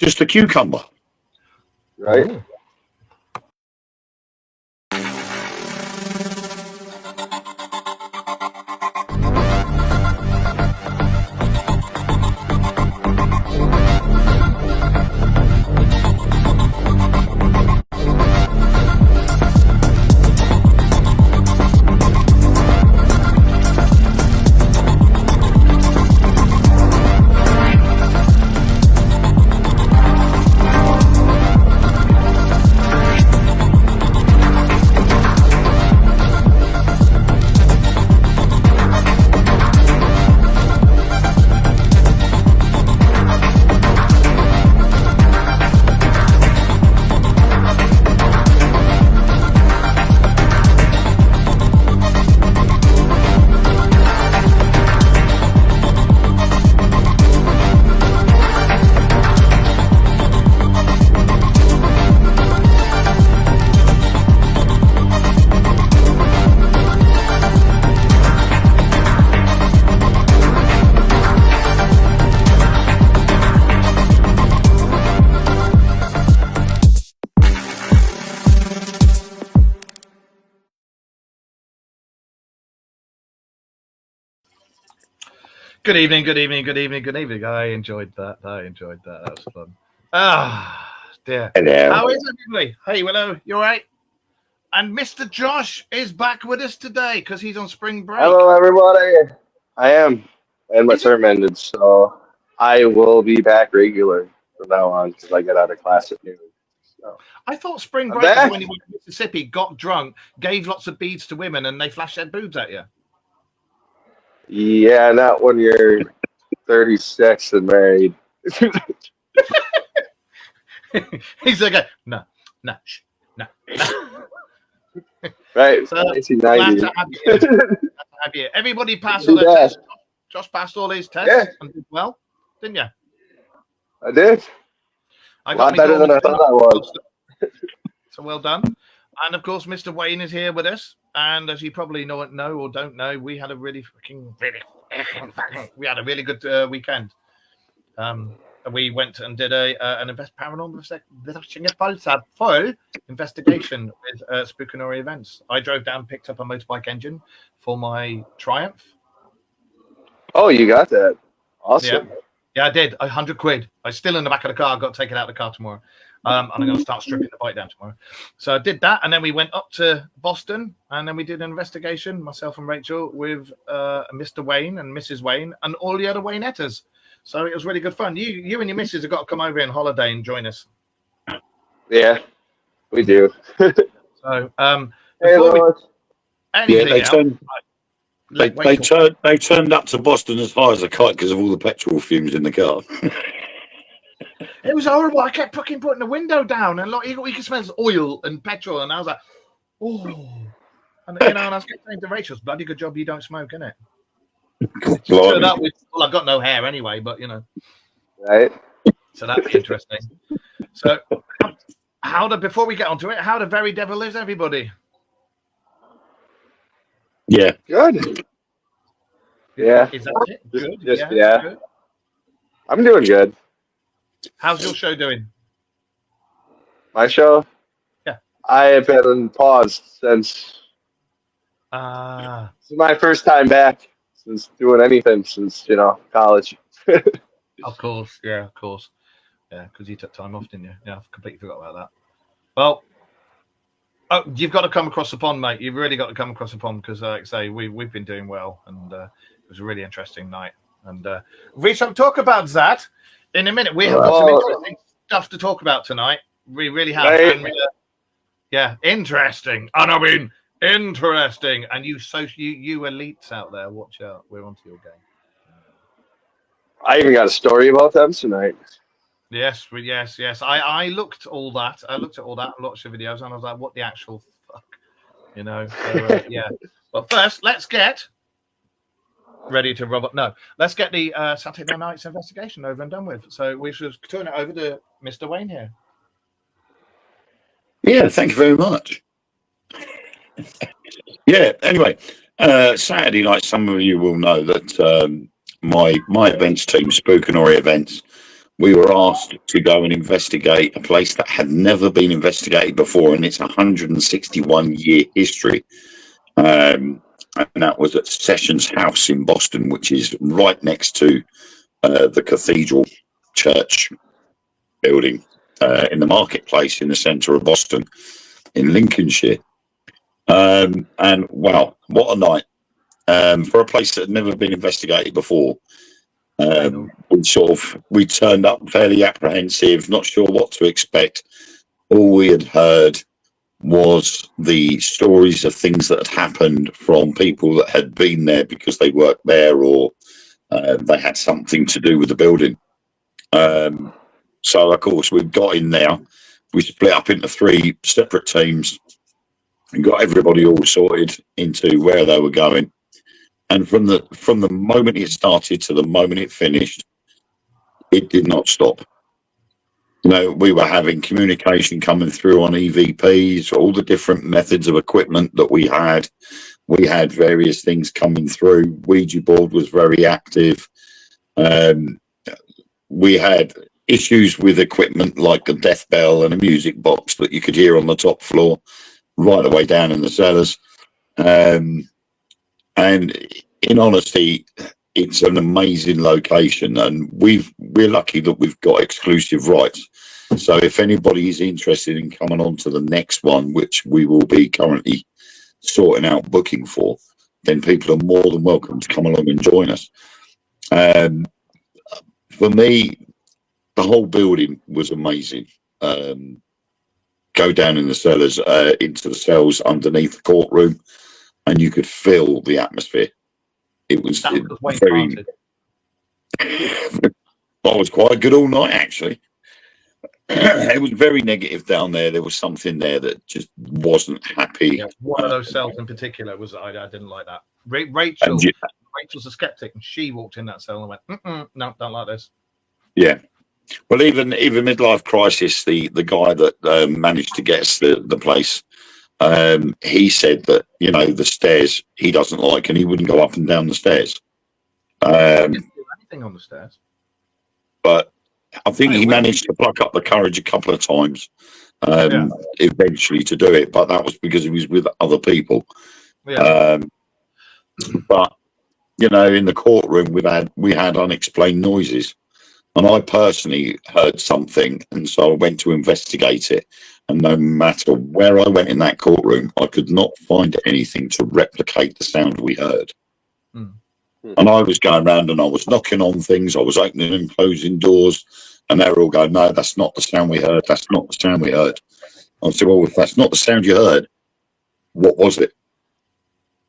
Just a cucumber. Right? Ooh. Good evening, good evening, good evening, good evening. I enjoyed that. That was fun. Ah, dear. Hello. How is everybody? Hey, hello. You all right? And Mr. Josh is back with us today because he's on spring break. Hello, everybody. I am. And my term ended, so I will be back regular from now on because I get out of class at noon. So. I thought spring I'm break was back. when you went to Mississippi, got drunk, gave lots of beads to women, and they flashed their boobs at you. Yeah, not when you're 36 and married. He's like, no. Right, So, glad 1990. to have you. Everybody passed all their tests. Josh passed all his tests and did well, didn't you? I did. I A got lot better than I thought I was. So well done. And of course, Mr. Wayne is here with us. And as you probably know or don't know, we had a really good weekend. We went and did an paranormal full investigation with Spookanori Events. I drove down, picked up a motorbike engine for my Triumph. Oh, you got that. Awesome. Yeah, I did. £100. I'm still in the back of the car. I've got to take it out of the car tomorrow. And I'm going to start stripping the bike down tomorrow. So I did that. And then we went up to Boston. And then we did an investigation, myself and Rachel, with Mr. Wayne and Mrs. Wayne and all the other Waynettas. So it was really good fun. You and your missus have got to come over on holiday and join us. Yeah, we do. So They turned up to Boston as high as a kite because of all the petrol fumes in the car. It was horrible. I kept fucking putting the window down, and like you can smell oil and petrol, and I was like, oh, and and I was saying to Rachel, "It's bloody good job you don't smoke, isn't it?" Turned up with, well, I've got no hair anyway, but you know, right? So that'd be interesting. So, before we get onto it, how the very devil is everybody? Yeah, good. Yeah, is that it? Good. Yeah. Good. I'm doing good. How's your show doing? My show? Yeah. I have been on pause since. This is my first time back since doing anything since college. Of course, yeah, because you took time off, didn't you? Yeah, I've completely forgot about that. Well, you've got to come across the pond, mate. You've really got to come across the pond because, like I say, we've been doing well, and it was a really interesting night. And we shall talk about that in a minute. We have got some interesting stuff to talk about tonight. We really have. Right. And, interesting. And I mean, interesting. And you elites out there, watch out. We're onto your game. I even got a story about them tonight. Yes. I looked at all that. I watched the videos, and I was like, "What the actual fuck?" So, yeah. But first, let's get ready to rub up. No, let's get the Saturday night's investigation over and done with. So we should turn it over to Mr. Wayne here. Yeah, thank you very much. Yeah. Anyway, Saturday night, some of you will know that my events team, Spookanori Events, we were asked to go and investigate a place that had never been investigated before in its 161-year history. And that was at Sessions House in Boston, which is right next to the Cathedral Church building in the marketplace in the centre of Boston in Lincolnshire. And wow, what a night for a place that had never been investigated before. We turned up fairly apprehensive, not sure what to expect. All we had heard was the stories of things that had happened from people that had been there because they worked there or they had something to do with the building. So, of course, we got in there. We split up into 3 separate teams and got everybody all sorted into where they were going. And from the moment it started to the moment it finished, it did not stop. You know, we were having communication coming through on EVPs, all the different methods of equipment that we had. We had various things coming through. Ouija board was very active. We had issues with equipment like a death bell and a music box that you could hear on the top floor, right away down in the cellars. And in honesty, it's an amazing location, and we're lucky that we've got exclusive rights. So if anybody is interested in coming on to the next one, which we will be currently sorting out booking for, then people are more than welcome to come along and join us. For me, the whole building was amazing. Go down in the cellars, into the cells underneath the courtroom, and you could feel the atmosphere. It was very. I was quite good all night, actually. It was very negative down there. There was something there that just wasn't happy. Yeah, one of those cells in particular was I didn't like that. Rachel's a skeptic, and she walked in that cell and went, "No, don't like this." Yeah. Well, even Midlife Crisis, the guy that managed to get us the place, he said that, you know, the stairs he doesn't like, and he wouldn't go up and down the stairs. Didn't do anything on the stairs. But I think he managed to pluck up the courage a couple of times, eventually to do it. But that was because he was with other people. Yeah. But you know, in the courtroom, we had unexplained noises. And I personally heard something, and so I went to investigate it. And no matter where I went in that courtroom, I could not find anything to replicate the sound we heard. And I was going around and I was knocking on things, I was opening and closing doors, and they were all going, "No, that's not the sound we heard. That's not the sound we heard." I said, "Well, if that's not the sound you heard, what was it?"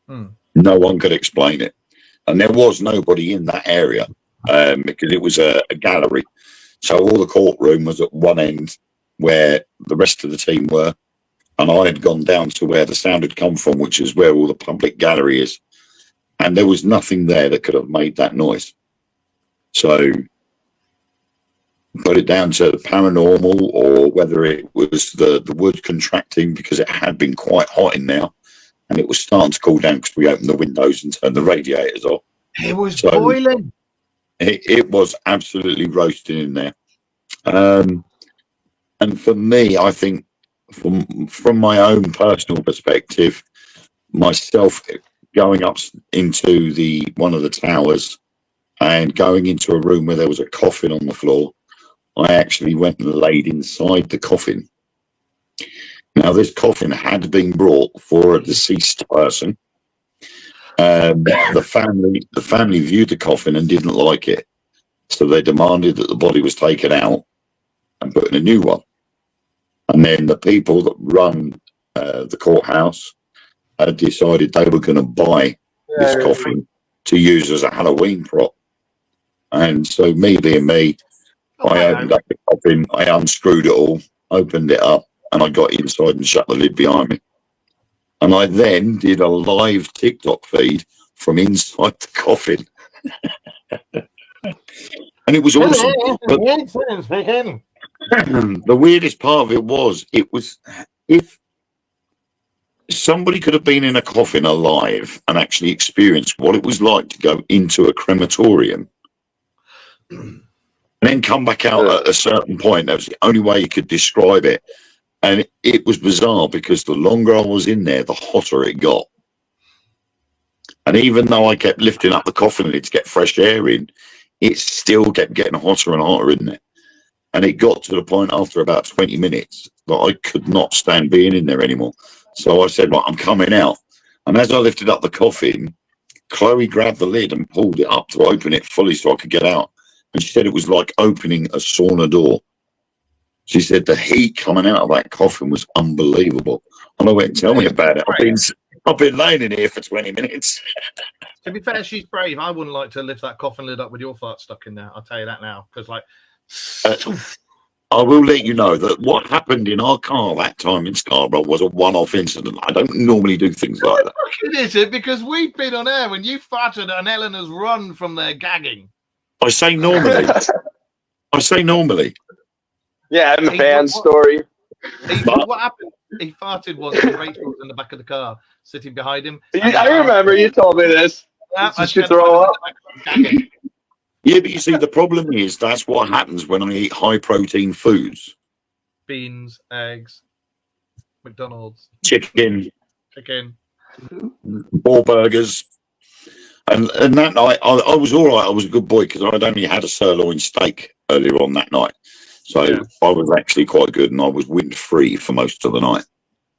No one could explain it. And there was nobody in that area. Because it was a gallery. So all the courtroom was at one end where the rest of the team were. And I had gone down to where the sound had come from, which is where all the public gallery is. And there was nothing there that could have made that noise. So put it down to paranormal, or whether it was the wood contracting because it had been quite hot in there. And it was starting to cool down because we opened the windows and turned the radiators off. It was boiling. It was absolutely roasting in there. And for me, I think from my own personal perspective, myself going up into one of the towers and going into a room where there was a coffin on the floor, I actually went and laid inside the coffin. Now, this coffin had been brought for a deceased person. The family viewed the coffin and didn't like it, so they demanded that the body was taken out and put in a new one. And then the people that run the courthouse had decided they were going to buy this coffin to use as a Halloween prop. And so, me being me, I opened up the coffin, I unscrewed it all, opened it up, and I got inside and shut the lid behind me. And I then did a live TikTok feed from inside the coffin. And it was awesome. But the weirdest part of it was if somebody could have been in a coffin alive and actually experienced what it was like to go into a crematorium, and then come back out at a certain point. That was the only way you could describe it. And it was bizarre because the longer I was in there, the hotter it got. And even though I kept lifting up the coffin lid to get fresh air in, it still kept getting hotter and hotter in there. And it got to the point after about 20 minutes that I could not stand being in there anymore. So I said, well, I'm coming out. And as I lifted up the coffin, Chloe grabbed the lid and pulled it up to open it fully so I could get out. And she said it was like opening a sauna door. She said the heat coming out of that coffin was unbelievable. And I went, tell me about it. I've been laying in here for 20 minutes. To be fair, she's brave. I wouldn't like to lift that coffin lid up with your fart stuck in there. I'll tell you that now. Because, like, I will let you know that what happened in our car that time in Scarborough was a one-off incident. I don't normally do things like that. Is it? Because we've been on air when you farted and Eleanor's run from there gagging. I say normally. Yeah, I'm a fan story. What happened? He farted once and Rachel was in the back of the car, sitting behind him. I remember you told me this. I should throw up. Yeah, but you see, the problem is that's what happens when I eat high-protein foods. Beans, eggs, McDonald's, Chicken, Boar burgers. And that night, I was all right. I was a good boy because I'd only had a sirloin steak earlier on that night. So I was actually quite good, and I was wind-free for most of the night.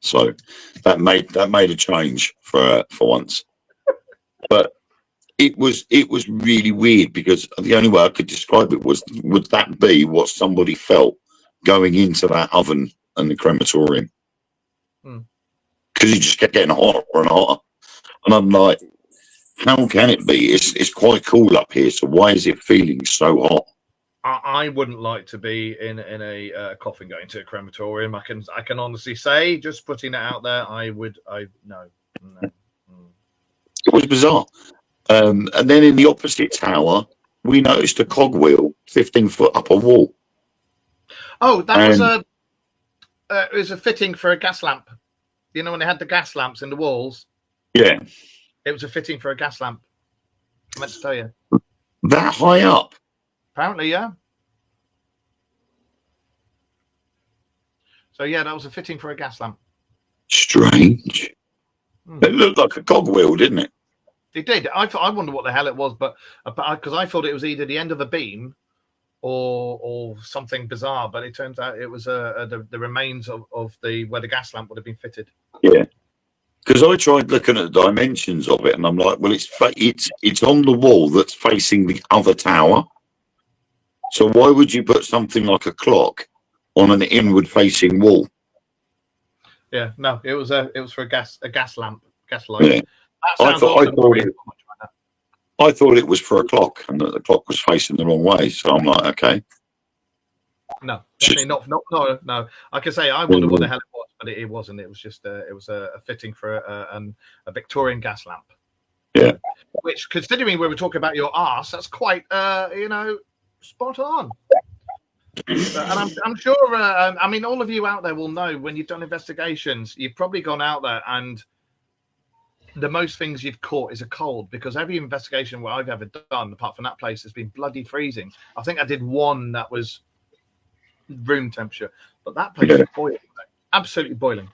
So that made a change for once. But it was really weird because the only way I could describe it was, would that be what somebody felt going into that oven and the crematorium? Because you just kept getting hotter and hotter. And I'm like, how can it be? It's quite cool up here, so why is it feeling so hot? I wouldn't like to be in a coffin going to a crematorium. I can honestly say, just putting it out there, no. It was bizarre. And then in the opposite tower, we noticed a cogwheel 15 foot up a wall. Oh, that was a fitting for a gas lamp. You know, when they had the gas lamps in the walls? Yeah. It was a fitting for a gas lamp. I meant to tell you. That high up? Apparently, yeah. So, yeah, that was a fitting for a gas lamp. Strange. It looked like a cogwheel, didn't it? It did. I wonder what the hell it was, but because I thought it was either the end of a beam or something bizarre, but it turns out it was the remains of the where the gas lamp would have been fitted. Yeah. Because I tried looking at the dimensions of it, and I'm like, well, it's on the wall that's facing the other tower. So why would you put something like a clock on an inward-facing wall? Yeah, no, it was for a gas lamp, gas light. Yeah. I thought it was for a clock, and that the clock was facing the wrong way. So I'm like, okay. No, definitely not. No. I can say I wonder what the hell it was, but it wasn't. It was just it was a fitting for a Victorian gas lamp. Yeah. Which, considering we were talking about your arse, that's quite spot on. And I'm sure. I mean, all of you out there will know when you've done investigations, you've probably gone out there and the most things you've caught is a cold, because every investigation where I've ever done, apart from that place, has been bloody freezing. I think I did one that was room temperature, but that place is boiling, absolutely boiling.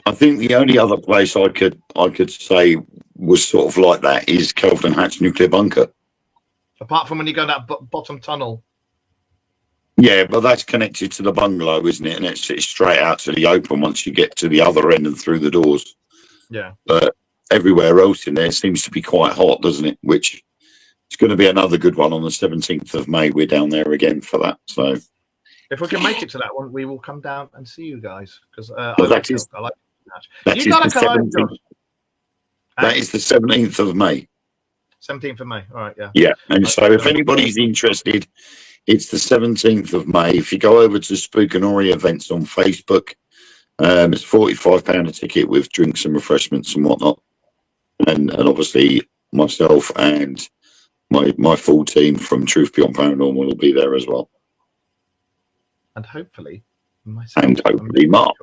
I think the only other place I could say was sort of like that is Kelvedon Hatch nuclear bunker. Apart from when you go that bottom tunnel. Yeah, but that's connected to the bungalow, isn't it? And it's straight out to the open once you get to the other end and through the doors. Yeah. But everywhere else in there seems to be quite hot, doesn't it? Which is going to be another good one on the 17th of May. We're down there again for that. So if we can make it to that one, we will come down and see you guys, because I like you got to come over. That is the 17th of May. 17th of May. All right, yeah. Yeah, and so if anybody's interested, it's the 17th of May. If you go over to Spookanori Events on Facebook, it's £45 a ticket with drinks and refreshments and whatnot. And obviously myself and my full team from Truth Beyond Paranormal will be there as well. And hopefully myself. And hopefully Mark.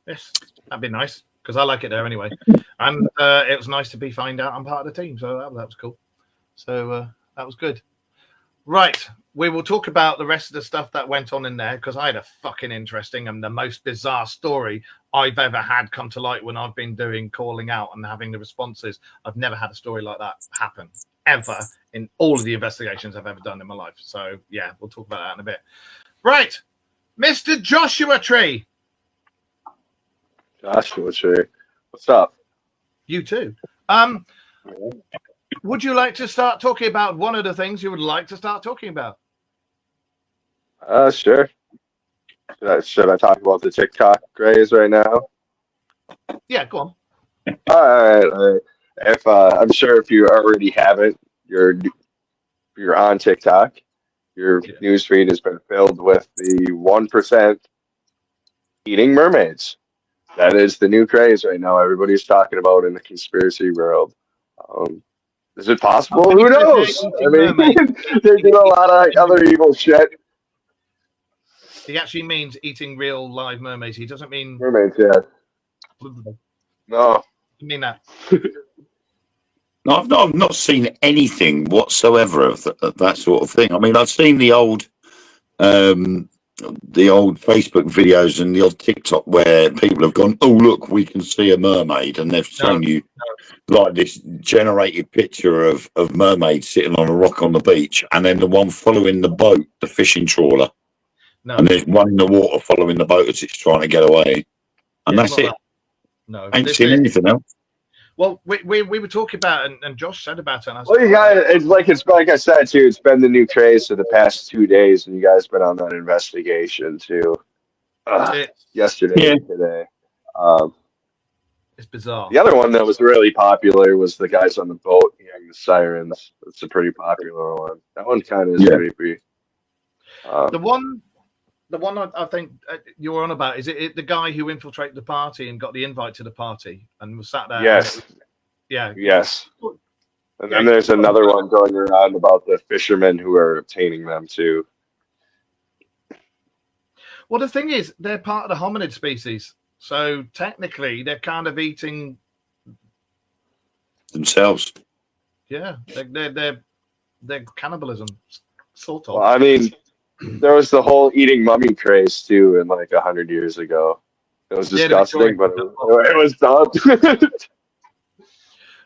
Yes, that'd be nice, because I like it there anyway. And it was nice to find out I'm part of the team, so that was cool. So that was good. Right, we will talk about the rest of the stuff that went on in there, because I had a fucking interesting and the most bizarre story I've ever had come to light when I've been doing calling out and having the responses. I've never had a story like that happen ever in all of the investigations I've ever done in my life. So yeah, we'll talk about that in a bit. Right, Mr. Joshua Tree. Joshua Tree, what's up? You too. Would you like to start talking about one of the things you would like to start talking about? Sure. Should I talk about the TikTok craze right now? Yeah, go on. All right. If I'm sure if you already haven't, you're on TikTok. Your newsfeed has been filled with the 1% eating mermaids. That is the new craze right now. Everybody's talking about in the conspiracy world. Is it possible? Who knows? I mean, they do a lot of other evil shit. He actually means eating real live mermaids. He doesn't mean mermaids. Yeah. No. You mean that? No, I've not seen anything whatsoever of that sort of thing. I mean, I've seen the old Facebook videos and the old TikTok where people have gone, "Oh, look, we can see a mermaid," and they've shown you like this generated picture of mermaids sitting on a rock on the beach, and then the one following the boat, the fishing trawler, and there's one in the water following the boat as it's trying to get away, and that's it. No, I ain't seen anything else. Well, we were talking about it, and Josh said about it. And I was well, you guys, it's like I said too. It's been the new craze for the past 2 days, and you guys been on that investigation too. Yesterday and today. It's bizarre. The other one that was really popular was the guys on the boat hearing the sirens. It's a pretty popular one. That one kind of is creepy. The one I think you're on about, is it the guy who infiltrated the party and got the invite to the party and was sat there? Yes. Yes. And then there's another one going around about the fishermen who are obtaining them too. Well, the thing is, they're part of the hominid species. So technically, they're kind of eating themselves. Yeah, they're cannibalism, sort of. Well, I mean, there was the whole eating mummy craze too, in like 100 years ago. It was disgusting, but it was dumb.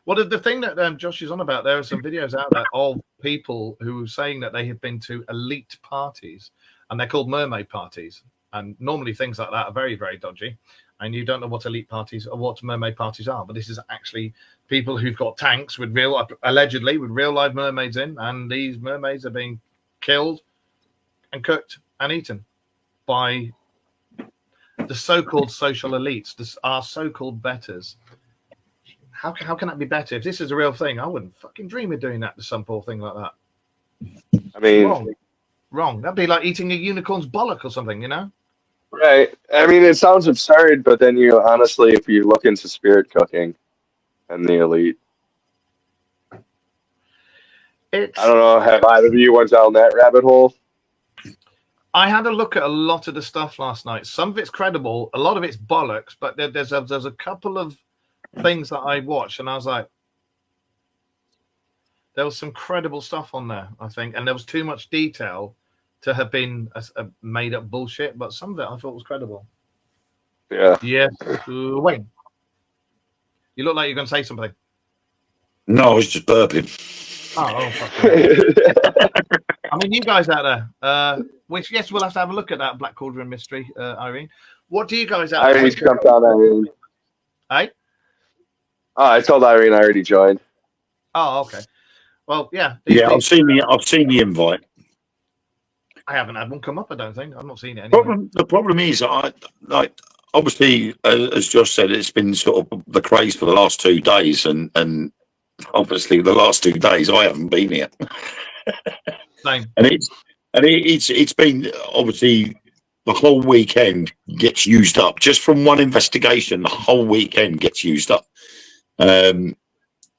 Well, the thing that Josh is on about, there are some videos out there of people who are saying that they have been to elite parties, and they're called mermaid parties. And normally things like that are very, very dodgy. And you don't know what elite parties or what mermaid parties are. But this is actually people who've got tanks with allegedly with real live mermaids in. And these mermaids are being killed and cooked and eaten by the so-called social elites, our so-called betters. How can that be better? If this is a real thing, I wouldn't fucking dream of doing that to some poor thing like that. I mean, wrong. That'd be like eating a unicorn's bollock or something, you know? Right. I mean, it sounds absurd, but then you honestly, if you look into spirit cooking and the elite, I don't know. Have either of you went down that rabbit hole? I had a look at a lot of the stuff last night. Some of it's credible, a lot of it's bollocks, but there's a couple of things that I watched, and I was like, there was some credible stuff on there, I think, and there was too much detail to have been a made-up bullshit, but some of it I thought was credible. Yeah. Yeah. Wayne, you look like you're going to say something. No, I was just burping. I mean, you guys out there, which, yes, we'll have to have a look at that Black Cauldron mystery, Irene. What do you guys out there? Irene jumped on Irene. Hey? Oh, I told Irene I already joined. Oh, okay. Well, yeah. I've seen the invite. I haven't had one come up, I don't think. I've not seen it anyway. The problem is, obviously, as Josh said, it's been sort of the craze for the last 2 days, and obviously the last 2 days I haven't been here. Same. And it's been obviously the whole weekend gets used up just from one investigation. The whole weekend gets used up.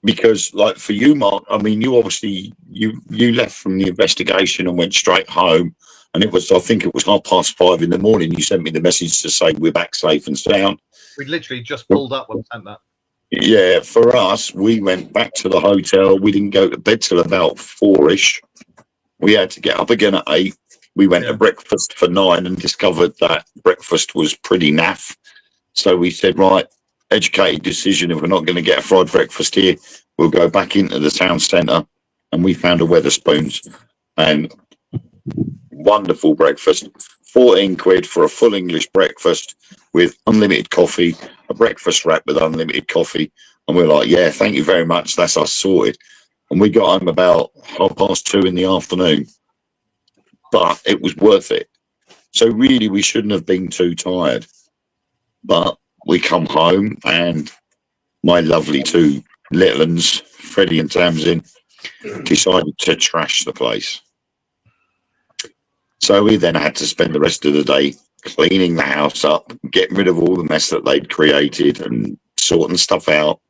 Because, like, for you, Mark, I mean, you obviously you left from the investigation and went straight home, and I think it was 5:30 in the morning. You sent me the message to say we're back safe and sound. We literally just pulled up when I sent that. Yeah, for us, we went back to the hotel. We didn't go to bed till about 4-ish, we had to get up again at 8. We went to breakfast for 9 and discovered that breakfast was pretty naff. So we said, right, educated decision. If we're not going to get a fried breakfast here, we'll go back into the town centre. And we found a Wetherspoons, and wonderful breakfast. 14 quid for a full English breakfast with unlimited coffee, a breakfast wrap with unlimited coffee. And we're like, yeah, thank you very much. That's us sorted. And we got home about 2:30 in the afternoon. But it was worth it. So really, we shouldn't have been too tired. But we come home, and my lovely two little uns, Freddie and Tamsin, decided to trash the place. So we then had to spend the rest of the day cleaning the house up, getting rid of all the mess that they'd created and sorting stuff out.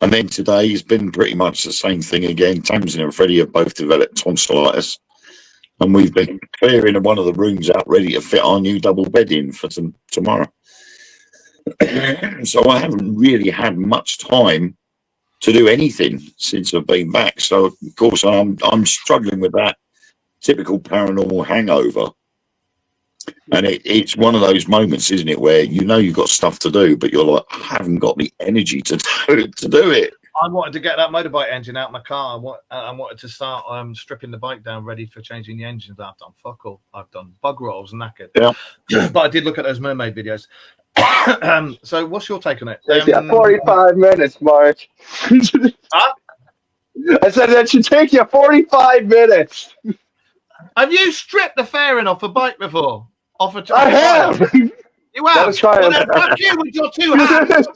And then today has been pretty much the same thing again. Tamsin and Freddie have both developed tonsillitis. And we've been clearing one of the rooms out ready to fit our new double bed in for tomorrow. So I haven't really had much time to do anything since I've been back. So, of course, I'm struggling with that typical paranormal hangover. And it's one of those moments, isn't it, where you know you've got stuff to do, but you're like, I haven't got the energy to do it. I wanted to get that motorbike engine out of my car. I wanted to start stripping the bike down, ready for changing the engines. I've done fuck all. I've done bug rolls, knackered. Yeah. But I did look at those mermaid videos. So what's your take on it? 45 minutes, Mark. Huh? I said that should take you 45 minutes. Have you stripped the fairing off a bike before? I have. You have? Well, then fuck you with your 2 hands.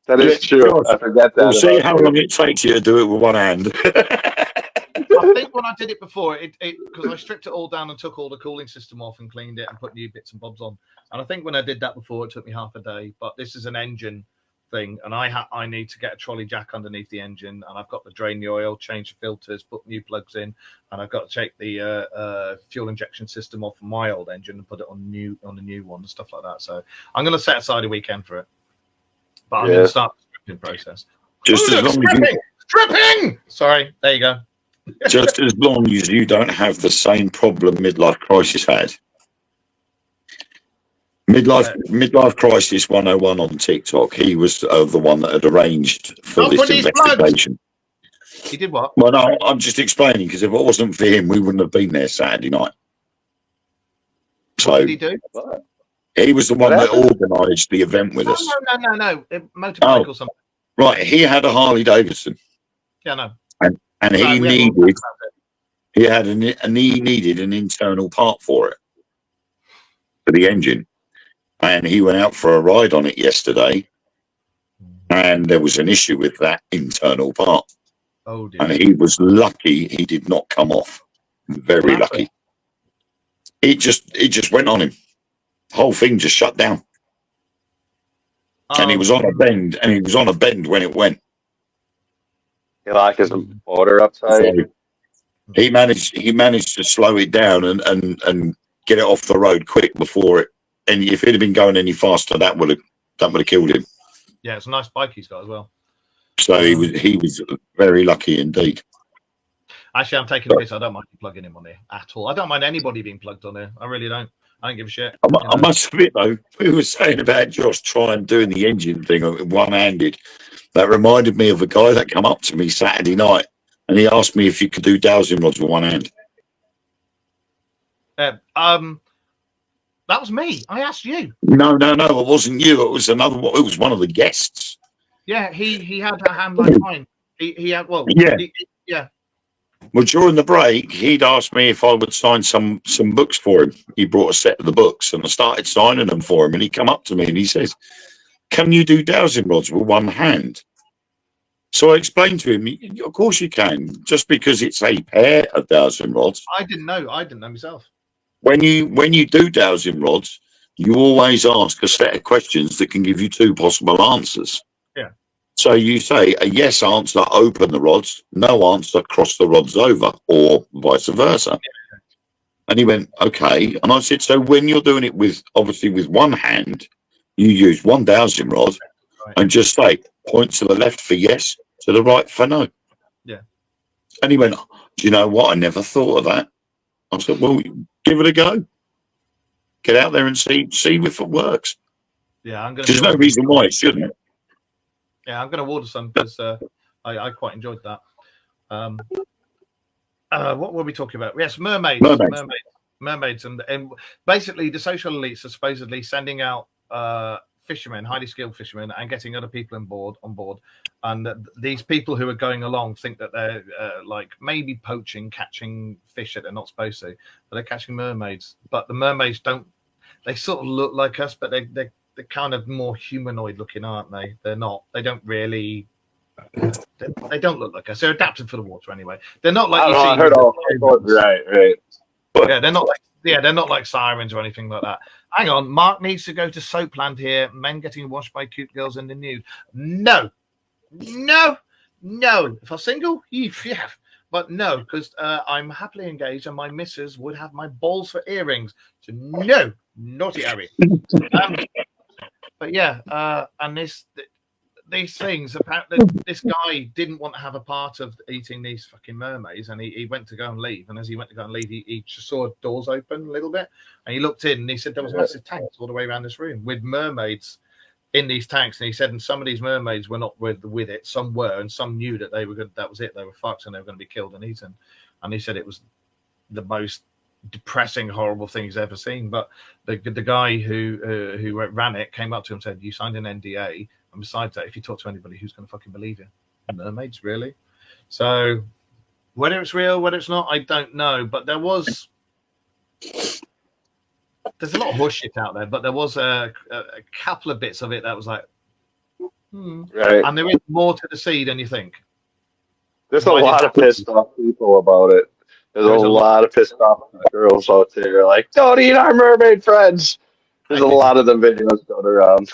That is true. I forget that. We'll see how long it takes you to do it with one hand. I think when I did it before, because I stripped it all down and took all the cooling system off and cleaned it and put new bits and bobs on. And I think when I did that before, it took me half a day. But this is an engine thing, and I need to get a trolley jack underneath the engine, and I've got to drain the oil, change the filters, put new plugs in, and I've got to take the fuel injection system off my old engine and put it on the new one and stuff like that. So I'm going to set aside a weekend for it. But I'm going to start the stripping process. Just as long as you... Stripping! Sorry, there you go. Just as long as you don't have the same problem Midlife Crisis had. Midlife Crisis 101 on TikTok. He was the one that had arranged for this investigation. He did what? Well, no, I'm just explaining, because if it wasn't for him, we wouldn't have been there Saturday night. So what did he do? He was the one that organised the event with us. No. Motorbike or something. Right, he had a Harley Davidson. Yeah, no. And he needed an internal part for it, for the engine. And he went out for a ride on it yesterday, and there was an issue with that internal part. Oh dear. And he was lucky he did not come off. Very lucky. It just went on him. The whole thing just shut down. And he was on a bend, when it went. He locked his motor upside. So he managed to slow it down and get it off the road quick before it. And if it had been going any faster, that would have killed him. Yeah, it's a nice bike he's got as well. So he was very lucky indeed. Actually, I'm taking a piss. I don't mind you plugging him on there at all. I don't mind anybody being plugged on there. I really don't. I don't give a shit. I must admit, though, we were saying about Josh trying doing the engine thing one-handed. That reminded me of a guy that came up to me Saturday night, and he asked me if you could do dowsing rods with one hand. That was me. I asked you. No, it wasn't you. It was another one. It was one of the guests. Yeah, he had a hand like mine. He had, well, yeah. Yeah. Well, during the break, he'd asked me if I would sign some books for him. He brought a set of the books, and I started signing them for him. And he come up to me and he says, "Can you do dowsing rods with one hand?" So I explained to him, "Of course you can. Just because it's a pair of dowsing rods." I didn't know myself. When you do dowsing rods, you always ask a set of questions that can give you two possible answers. Yeah. So you say a yes answer, open the rods, no answer, cross the rods over, or vice versa. Yeah. And he went, okay. And I said, so when you're doing it with one hand, you use one dowsing rod and just say, point to the left for yes, to the right for no. Yeah. And he went, Do you know what? I never thought of that. I said, well, give it a go. Get out there and see if it works. Yeah, I'm going to. There's no reason why it shouldn't. Yeah, I'm going to order some because I quite enjoyed that. What were we talking about? Yes, mermaids, and basically the social elites are supposedly sending out fishermen, highly skilled fishermen, and getting other people on board. And these people who are going along think that they're like maybe poaching, catching fish that they're not supposed to, but they're catching mermaids. But the mermaids don't. They sort of look like us, but they're kind of more humanoid looking, aren't they? They're not. They don't really. They don't look like us. They're adapted for the water anyway. They're not like you see. I heard all. Right. Yeah, they're not like. Yeah, they're not like sirens or anything like that. Hang on, Mark needs to go to Soapland here. Men getting washed by cute girls in the nude. No. If I'm single, yeah. But no, because I'm happily engaged and my missus would have my balls for earrings. So no, naughty Harry. But yeah, and these things, apparently this guy didn't want to have a part of eating these fucking mermaids, and he went to go and leave, and as he went to go and leave, he just saw doors open a little bit, and he looked in and he said there was massive tanks all the way around this room with mermaids in these tanks, and he said, and some of these mermaids were not with it, some were, and some knew that they were good, that was it, they were fucked and they were going to be killed and eaten. And he said it was the most depressing, horrible thing he's ever seen. But the guy who ran it came up to him and said, you signed an NDA, and besides that, if you talk to anybody, who's going to fucking believe you? Mermaids, really? So whether it's real, whether it's not, I don't know. But there's a lot of horse shit out there, but there was a couple of bits of it that was like, Right. And there is more to the sea than you think. There's a lot of pissed off people about it. There's a lot of pissed off girls out there like, don't eat our mermaid friends. There's a lot of them videos going around.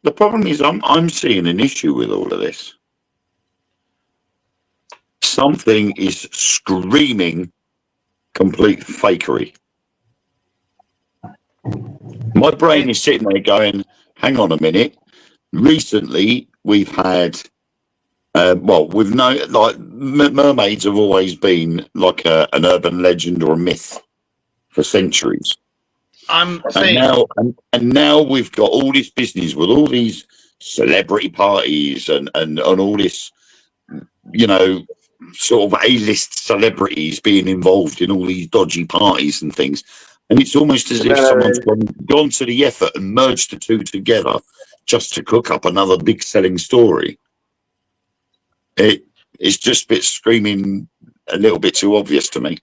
The problem is I'm seeing an issue with all of this. Something is screaming complete fakery. My brain is sitting there going, hang on a minute. Recently, we've had, mermaids have always been like an urban legend or a myth for centuries. And now we've got all this business with all these celebrity parties and all this, sort of A-list celebrities being involved in all these dodgy parties and things. And it's almost as if someone's gone to the effort and merged the two together just to cook up another big selling story. It's just a bit screaming a little bit too obvious to me.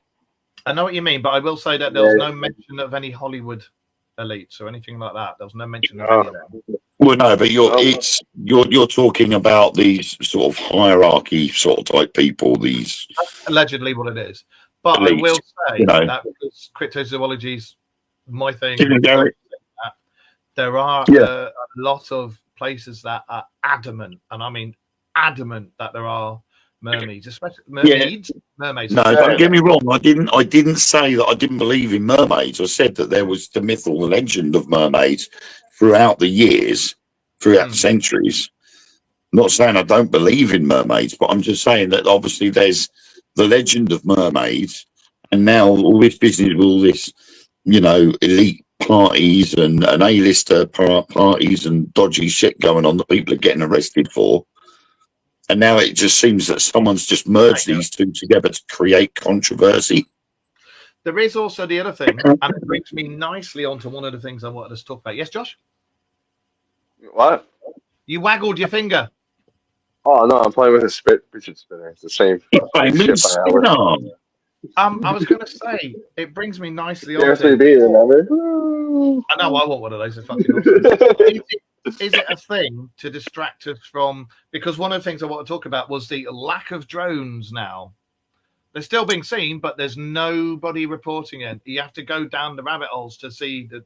I know what you mean, but I will say that there was no mention of any Hollywood elites or anything like that. There was no mention of any of them. Well, no, but you're talking about these sort of hierarchy sort of type people. That's allegedly what it is. But elites, I will say that because cryptozoology's my thing. There are a lot of places that are adamant, and I mean adamant, that there are mermaids, especially mermaids. No, don't get me wrong. I didn't say that I didn't believe in mermaids. I said that there was the myth or the legend of mermaids throughout the years, throughout the centuries. I'm not saying I don't believe in mermaids, but I'm just saying that obviously there's the legend of mermaids, and now all this business with all this, elite parties and A-lister parties and dodgy shit going on that people are getting arrested for. And now it just seems that someone's just merged these two together to create controversy. There is also the other thing, and it brings me nicely onto one of the things I wanted us to talk about. Yes, Josh? What? You waggled your finger. Oh, no, I'm playing with a fidget spinner. It's the same. I was going to say, it brings me nicely on. Remember? I know, I want one of those. It's fucking awesome. Is it a thing to distract us from? Because one of the things I want to talk about was the lack of drones now. They're still being seen, but there's nobody reporting it. You have to go down the rabbit holes to see the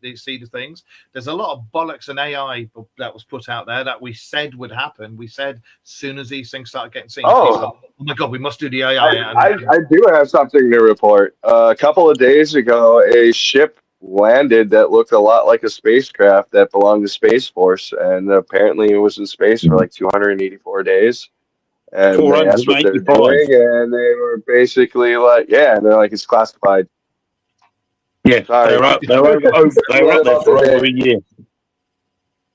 things. There's a lot of bollocks and AI that was put out there that we said would happen. We said as soon as these things started getting seen, oh my God, we must do the AI. I do have something to report. A couple of days ago, a ship landed that looked a lot like a spacecraft that belonged to Space Force, and apparently it was in space for like 284 days. And they asked what they're 485. doing, and they were basically like, "Yeah," and they're like, "It's classified." Yeah, Sorry. they're up there for over a year.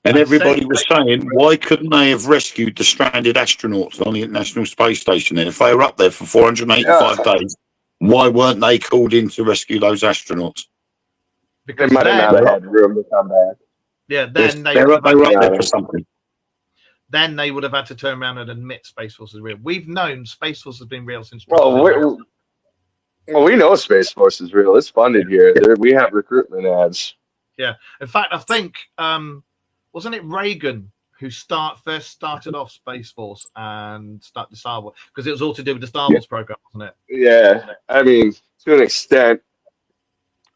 And everybody was saying, why couldn't they have rescued the stranded astronauts on the International Space Station? And if they were up there for 485 days, why weren't they called in to rescue those astronauts? Because they might have not had room to come back. Yeah, then they were up there for something. Then they would have had to turn around and admit Space Force is real. We've known Space Force has been real since. Well, we know Space Force is real. It's funded here. We have recruitment ads. Yeah. In fact, I think wasn't it Reagan who first started off Space Force and started the Star Wars, because it was all to do with the Star Wars program, wasn't it? Yeah, I mean, to an extent,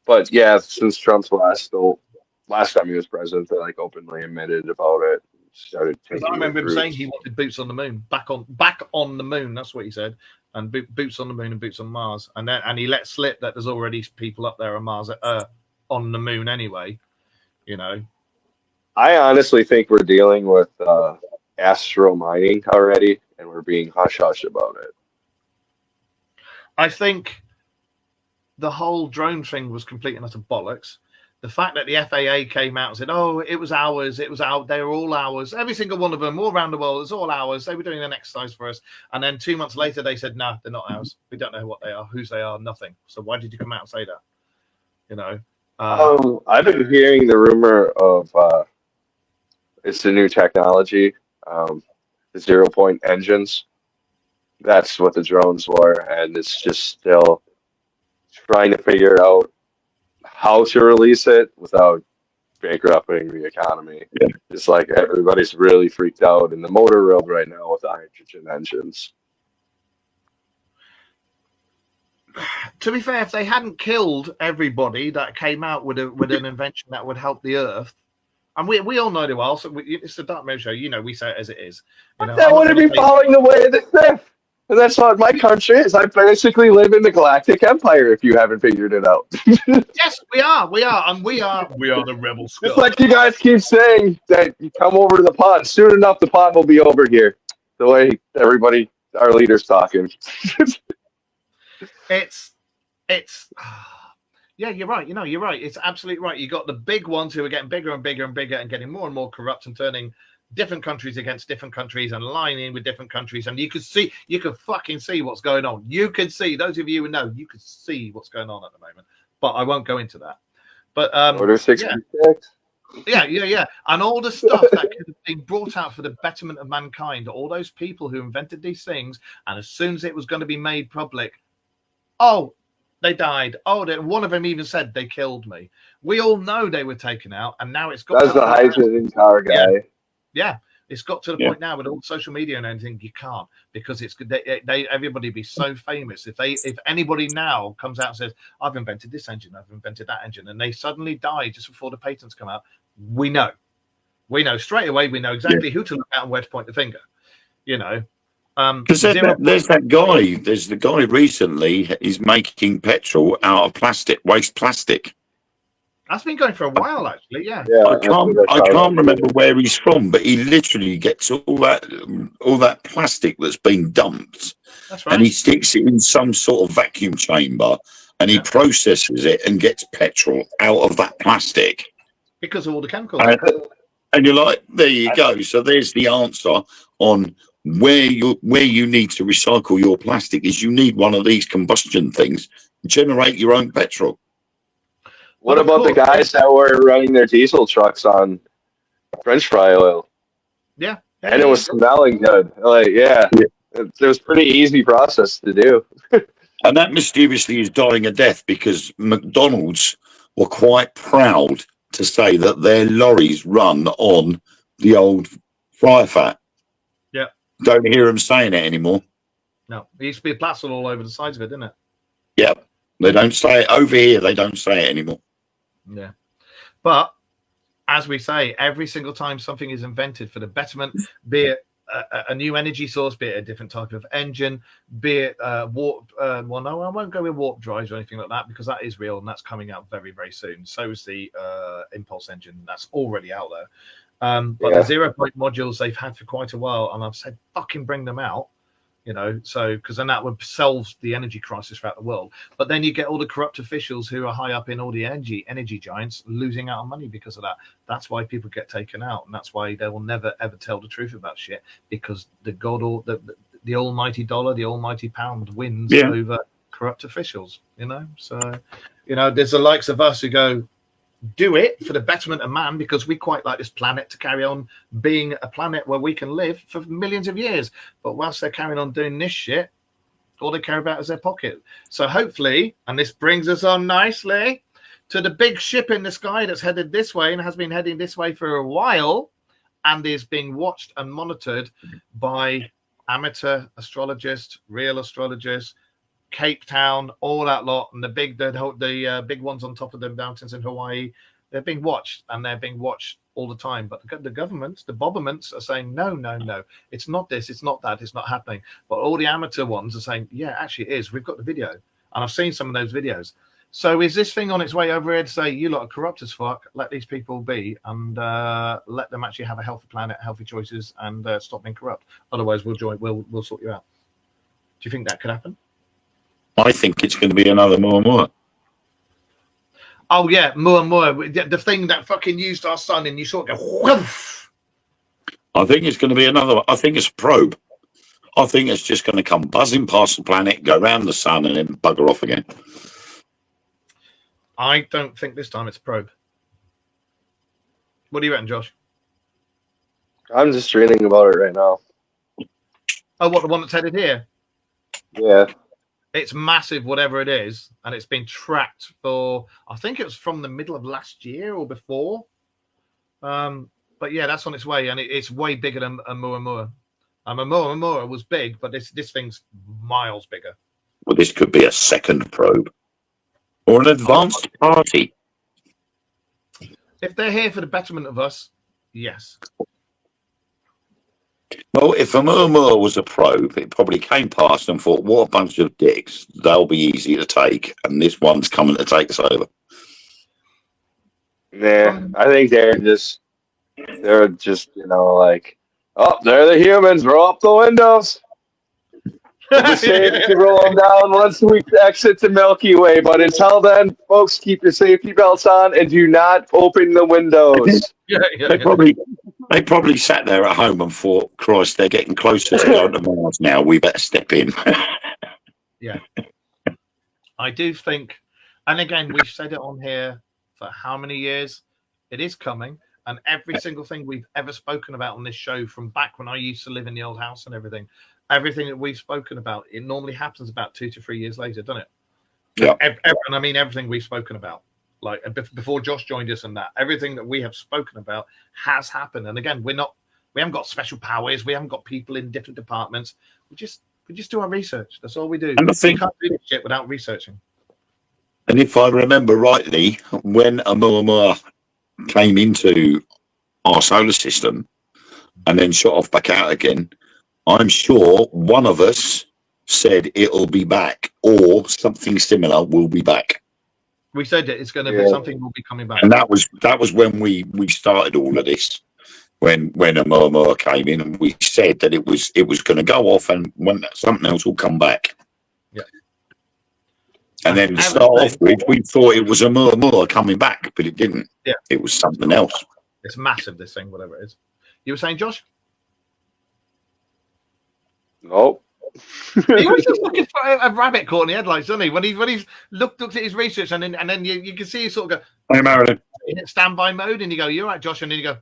but yeah, since Trump's last time he was president, they like openly admitted about it. Started. Because I remember him saying he wanted boots on the moon, back on the moon. That's what he said, and boots on the moon and boots on Mars, and he let slip that there's already people up there on Mars, on the moon anyway. You know. I honestly think we're dealing with astro mining already, and we're being hush-hush about it. I think the whole drone thing was complete and utter bollocks. The fact that the FAA came out and said, "Oh, it was ours. They were all ours. Every single one of them, all around the world, it's all ours. They were doing an exercise for us." And then 2 months later, they said, "No, they're not ours. We don't know what they are, whose they are, nothing. So why did you come out and say that?" You know. I've been hearing the rumor of it's a new technology, the 0-point engines. That's what the drones were, and it's just still trying to figure out how to release it without bankrupting the economy. Yeah. It's like everybody's really freaked out in the motor world right now with the hydrogen engines. To be fair, if they hadn't killed everybody that came out with an invention that would help the Earth, and we all know they are, so it's the Dark Matter Show. You know, we say it as it is. You know, that wouldn't be following the way of the cliff. And that's what my country is. I basically live in the Galactic Empire, if you haven't figured it out. Yes, we are, and we are the rebel scum. It's like you guys keep saying that you come over to the pod. Soon enough, the pod will be over here. The way everybody, our leaders, talking. It's yeah, you're right. You're right. It's absolutely right. You got the big ones who are getting bigger and bigger and bigger and getting more and more corrupt and turning different countries against different countries and aligning with different countries. And you could fucking see what's going on. You can see, those of you who know, you could see what's going on at the moment. But I won't go into that. But Order 66. Yeah. And all the stuff that could have been brought out for the betterment of mankind, all those people who invented these things, and as soon as it was going to be made public, oh, they died. Oh, one of them even said they killed me. We all know they were taken out, and now it's got. That's the hydrogen car guy. Yeah, it's got to the point now with all social media and anything, you can't, because it's everybody be so famous. If anybody now comes out and says, "I've invented this engine, I've invented that engine," and they suddenly die just before the patents come out, we know straight away. We know exactly who to look at and where to point the finger. You know. Because there's that guy. There's the guy recently. He's making petrol out of waste plastic. That's been going for a while, actually. Yeah. I can't remember where he's from, but he literally gets all that plastic that's been dumped, that's right, and he sticks it in some sort of vacuum chamber, and he processes it and gets petrol out of that plastic because of all the chemicals. And you're like, there you go. So there's the answer on where you need to recycle your plastic. Is you need one of these combustion things, generate your own petrol. What about the guys that were running their diesel trucks on French fry oil? Yeah. And it was smelling good. It was a pretty easy process to do. And that mysteriously is dying a death because McDonald's were quite proud to say that their lorries run on the old fryer fat. Yeah. Don't hear them saying it anymore. No. It used to be a plaster all over the sides of it, didn't it? Yeah. They don't say it over here. They don't say it anymore. Yeah. But as we say, every single time something is invented for the betterment, be it a new energy source, be it a different type of engine, be it warp. Well, no, I won't go with warp drives or anything like that because that is real and that's coming out very, very soon. So is the impulse engine that's already out there. But the 0-point modules they've had for quite a while, and I've said, fucking bring them out. You know, so because then that would solve the energy crisis throughout the world. But then you get all the corrupt officials who are high up in all the energy giants losing out on money because of that. That's why people get taken out, and that's why they will never ever tell the truth about shit, because the almighty dollar, the almighty pound wins over corrupt officials. You know, so you know there's the likes of us who go, do it for the betterment of man, because we quite like this planet to carry on being a planet where we can live for millions of years. But whilst they're carrying on doing this shit, all they care about is their pocket. So hopefully, and this brings us on nicely to the big ship in the sky that's headed this way and has been heading this way for a while and is being watched and monitored by amateur astrologists, real astrologists, Cape Town, all that lot, and the big ones on top of the mountains in Hawaii. They're being watched, and they're being watched all the time. But the governments, the bobberments, are saying no, it's not this, it's not that, it's not happening. But all the amateur ones are saying, yeah, actually it is. We've got the video, and I've seen some of those videos. So is this thing on its way over here to say, you lot are corrupt as fuck, let these people be, and let them actually have a healthy planet, healthy choices, and stop being corrupt? Otherwise, we'll sort you out. Do you think that could happen? I think it's going to be another Muamua. Oh yeah, Muamua, the thing that fucking used our sun, and you sort of go. Whoosh. I think it's going to be another. I think it's a probe. I think it's just going to come buzzing past the planet, go around the sun, and then bugger off again. I don't think this time it's a probe. What do you reckon, Josh? I'm just reading about it right now. Oh, what, the one that's headed here? Yeah. It's massive, whatever it is, and it's been tracked for, I think it was from the middle of last year or before. But yeah, that's on its way, and it's way bigger than a Muamua. Muamua was big, but this thing's miles bigger. Well, this could be a second probe or an advanced party. If they're here for the betterment of us, yes. Well, if a Muamua was a probe, it probably came past and thought, what a bunch of dicks. They'll be easy to take. And this one's coming to take us over. Nah, I think they're just, like, oh, they're the humans. Roll up the windows. We'll be safe to roll them down once we exit the Milky Way. But until then, folks, keep your safety belts on and do not open the windows. They probably sat there at home and thought, Christ, they're getting closer to going to Mars now. We better step in. Yeah. I do think, and again, we've said it on here for how many years? It is coming. And every single thing we've ever spoken about on this show, from back when I used to live in the old house and everything that we've spoken about, it normally happens about 2 to 3 years later, doesn't it? Yeah. And I mean everything we've spoken about. Like before Josh joined us, and that everything that we have spoken about has happened. And again, we haven't got special powers. We haven't got people in different departments. We just do our research. That's all we do. And we can't do this shit without researching. And if I remember rightly, when a Muamua came into our solar system and then shot off back out again, I'm sure one of us said it'll be back, or something similar will be back. We said that it's going to be something will be coming back, and that was when we started all of this. When a Muamua came in, and we said that it was going to go off, and when something else will come back. Yeah. And then to start off with, we thought it was a Muamua coming back, but it didn't. Yeah. It was something else. It's massive, this thing, whatever it is. You were saying, Josh? Nope. He was just looking for a rabbit caught in the headlights, doesn't he? When he's looked at his research, and then you can see you sort of go, "Hey, Marilyn," in standby mode, and you go, "You're right, Josh," and then you go,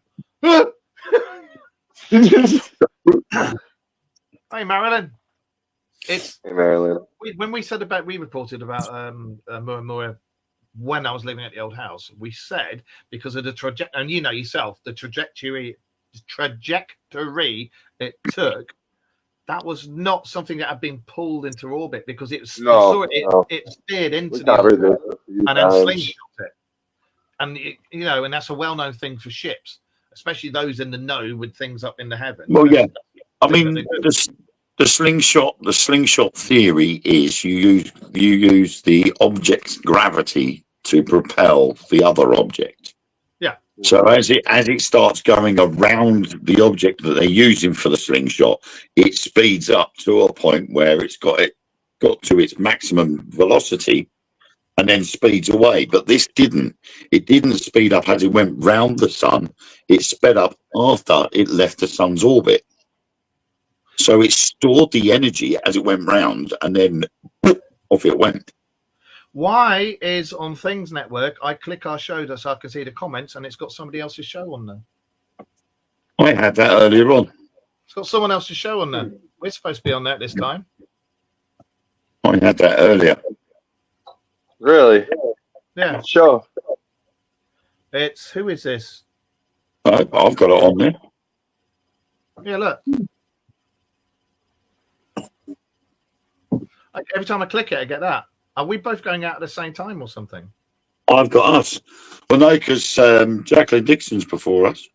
"Hey, Marilyn." It's hey, Marilyn. When we reported about Muamua when I was living at the old house. We said because of the trajectory, and you know yourself, the trajectory it took. That was not something that had been pulled into orbit, because it steered into the orbit and then slingshot it. And and that's a well-known thing for ships, especially those in the know with things up in the heavens. Well, yeah, I mean the slingshot theory is you use the object's gravity to propel the other object. Yeah. So as it starts going around the object that they're using for the slingshot, it speeds up to a point where it's got to its maximum velocity, and then speeds away. But this didn't. It didn't speed up as it went round the sun. It sped up after it left the sun's orbit. So it stored the energy as it went round, and then off it went. Why is on Things Network, I click our show so I can see the comments, and it's got somebody else's show on there? I had that earlier on. It's got someone else's show on there. We're supposed to be on there at this time. I had that earlier. Really? Yeah. Show. Who is this? I've got it on there. Yeah, look. Every time I click it, I get that. Are we both going out at the same time or something? I've got us. Well, no, because Jacqueline Dixon's before us.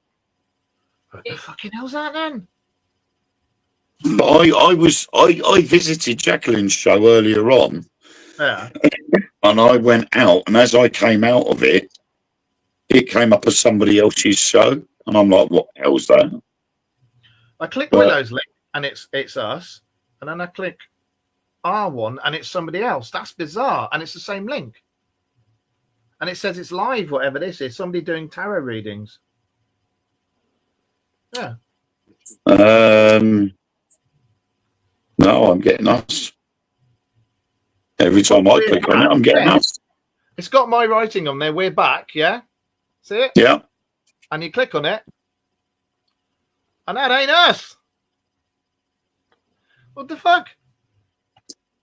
What the fucking hell's that then? But I visited Jacqueline's show earlier on. Yeah. And I went out, and as I came out of it, it came up as somebody else's show, and I'm like, "What the hell's that?" I click Willow's link, and it's us, and then I click R1, and it's somebody else. That's bizarre, and it's the same link, and it says it's live. Whatever this is, somebody doing tarot readings. Yeah. No, I'm getting us. Every time I click on it, I'm getting us. It's got my writing on there. We're back, yeah? See it? Yeah. And you click on it, and that ain't us. What the fuck?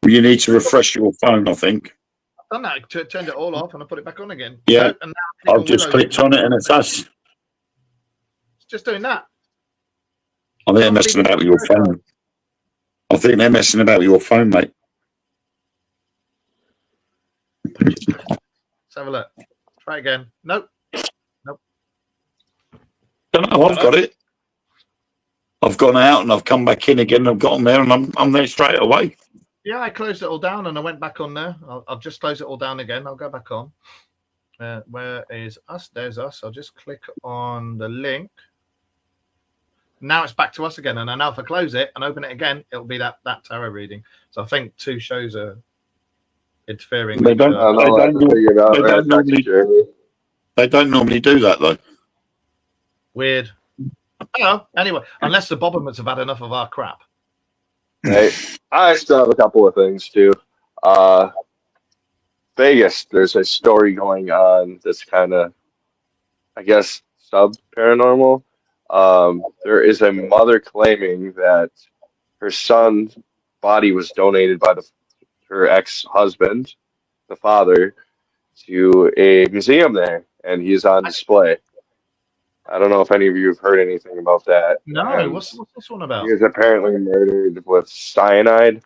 You need to refresh your phone, I think. I've done that. Turned it all off, and I put it back on again. Yeah. So, and now I've just clicked on it, and it's us. It's just doing that. I think they're messing about with your phone. I think they're messing about with your phone, mate. Let's have a look. Try again. Nope. Don't know. I've got it. I've gone out and I've come back in again. I've got on there and I'm there straight away. Yeah, I closed it all down and I went back on there. I'll just close it all down again. I'll go back on. Where is us? There's us. I'll just click on the link. Now it's back to us again. And now if I close it and open it again, it'll be that tarot reading. So I think two shows are interfering. They don't normally do that, though. Weird. Oh, anyway, unless the Bobbermans have had enough of our crap. Hey, I still have a couple of things too. Vegas, there's a story going on that's kind of, I guess, sub-paranormal. There is a mother claiming that her son's body was donated by her ex-husband, the father, to a museum there, and he's on display. I don't know if any of you have heard anything about that. No, what's this one about? He was apparently murdered with cyanide,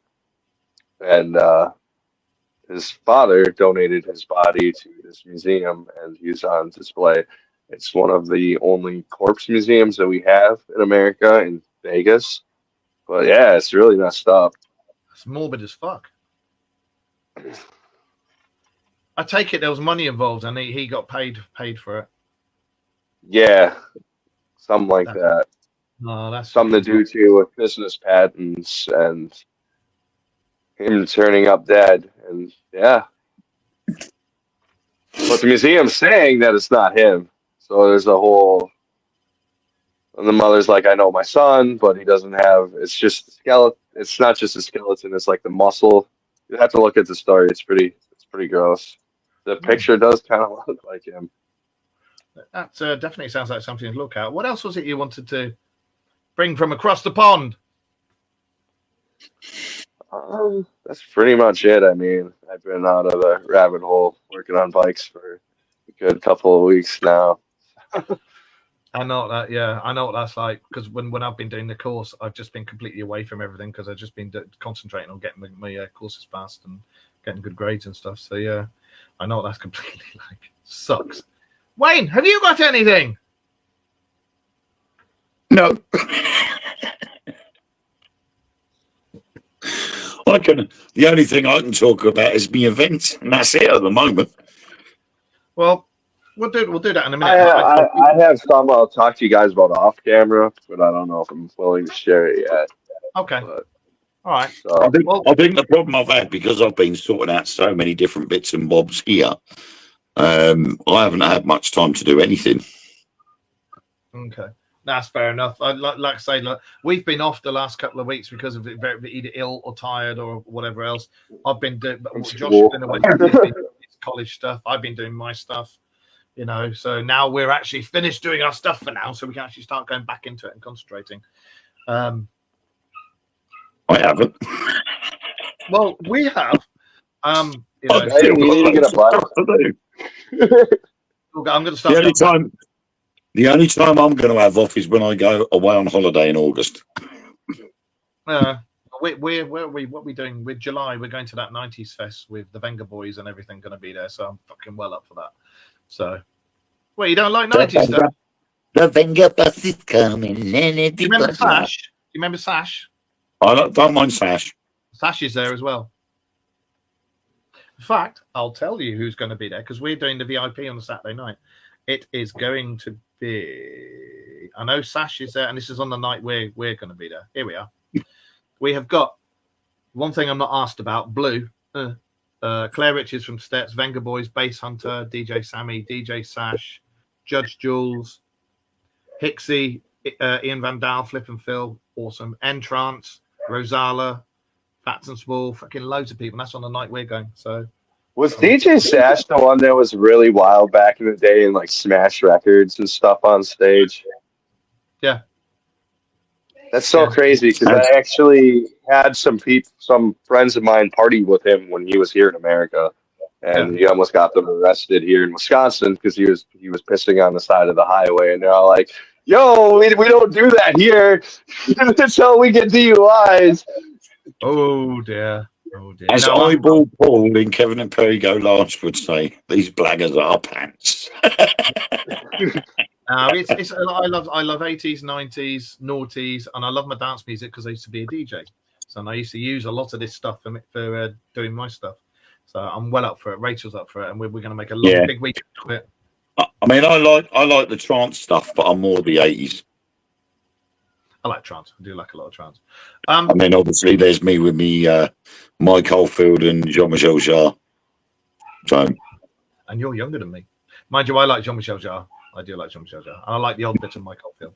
and his father donated his body to this museum, and he's on display. It's one of the only corpse museums that we have in America, in Vegas. But yeah, it's really messed up. It's morbid as fuck. I take it there was money involved, and he got paid for it. Yeah, something like that. No, that's something to do with business patents and him turning up dead. And yeah, but the museum's saying that it's not him. So there's a whole. And the mother's like, I know my son, but he doesn't have. It's just a skeleton. It's not just a skeleton. It's like the muscle. You have to look at the story. It's pretty gross. The picture does kind of look like him. That definitely sounds like something to look at. What else was it you wanted to bring from across the pond? That's pretty much it. I mean, I've been out of the rabbit hole working on bikes for a good couple of weeks now. I know that. Yeah, I know what that's like. Because when I've been doing the course, I've just been completely away from everything because I've just been concentrating on getting my courses passed and getting good grades and stuff. So yeah, I know what that's completely like. Sucks. Wayne, have you got anything? No. The only thing I can talk about is the event, and that's it at the moment. Well, We'll do that in a minute. I have some I'll talk to you guys about off camera, but I don't know if I'm willing to share it yet. Okay. But, all right. So, I think the problem I've had, because I've been sorting out so many different bits and bobs here, I haven't had much time to do anything. Okay. That's fair enough. Like I say, we've been off the last couple of weeks because of either ill or tired or whatever else. I've been doing, Josh has been away doing his college stuff. I've been doing my stuff, so now we're actually finished doing our stuff for now, so we can actually start going back into it and concentrating. I haven't. Well, we have. I've still got loads of stuff to do. I'm going to start. The only time I'm going to have off is when I go away on holiday in August. Where are we? What are we doing? With July, we're going to that 90s fest with the Venga Boys and everything going to be there. So I'm fucking well up for that. So, well, you don't like 90s stuff? The Venga bus is coming. Do you remember Sash? Do you remember Sash? I don't mind Sash. Sash is there as well. In fact, I'll tell you who's going to be there because we're doing the VIP on the Saturday night. It is going to be. I know Sash is there, and this is on the night we're going to be there. Here we are. We have got one thing I'm not asked about. Blue, Claire Richards from Steps, Venga Boys, Bass Hunter, DJ Sammy, DJ Sash, Judge Jules, Hixie, Ian Van Dahl, Flip and Phil, awesome. Entrance, Rosala, Fats and Small, fucking loads of people. And that's on the night we're going. So. Was DJ Sash the one that was really wild back in the day and like smash records and stuff on stage? Yeah. That's so crazy because I actually had some friends of mine party with him when he was here in America, and he almost got them arrested here in Wisconsin because he was pissing on the side of the highway, and they're all like, "Yo, we don't do that here. That's how we get DUIs." Oh dear. Oh dear. As Eyeball Paul in Kevin and Perry Go Large would say, these blaggers are pants. I love 80s, 90s, noughties, and I love my dance music because I used to be a DJ. So I used to use a lot of this stuff for doing my stuff. So I'm well up for it. Rachel's up for it, and we're going to make a big week of it. I mean, I like the trance stuff, but I'm more the 80s. I like trance. I do like a lot of trance. I mean, obviously, there's me with me, Mike Oldfield and Jean-Michel Jarre. So, and you're younger than me, mind you. I like Jean-Michel Jarre. I do like Jean-Michel Jarre, and I like the old bit of Mike Oldfield.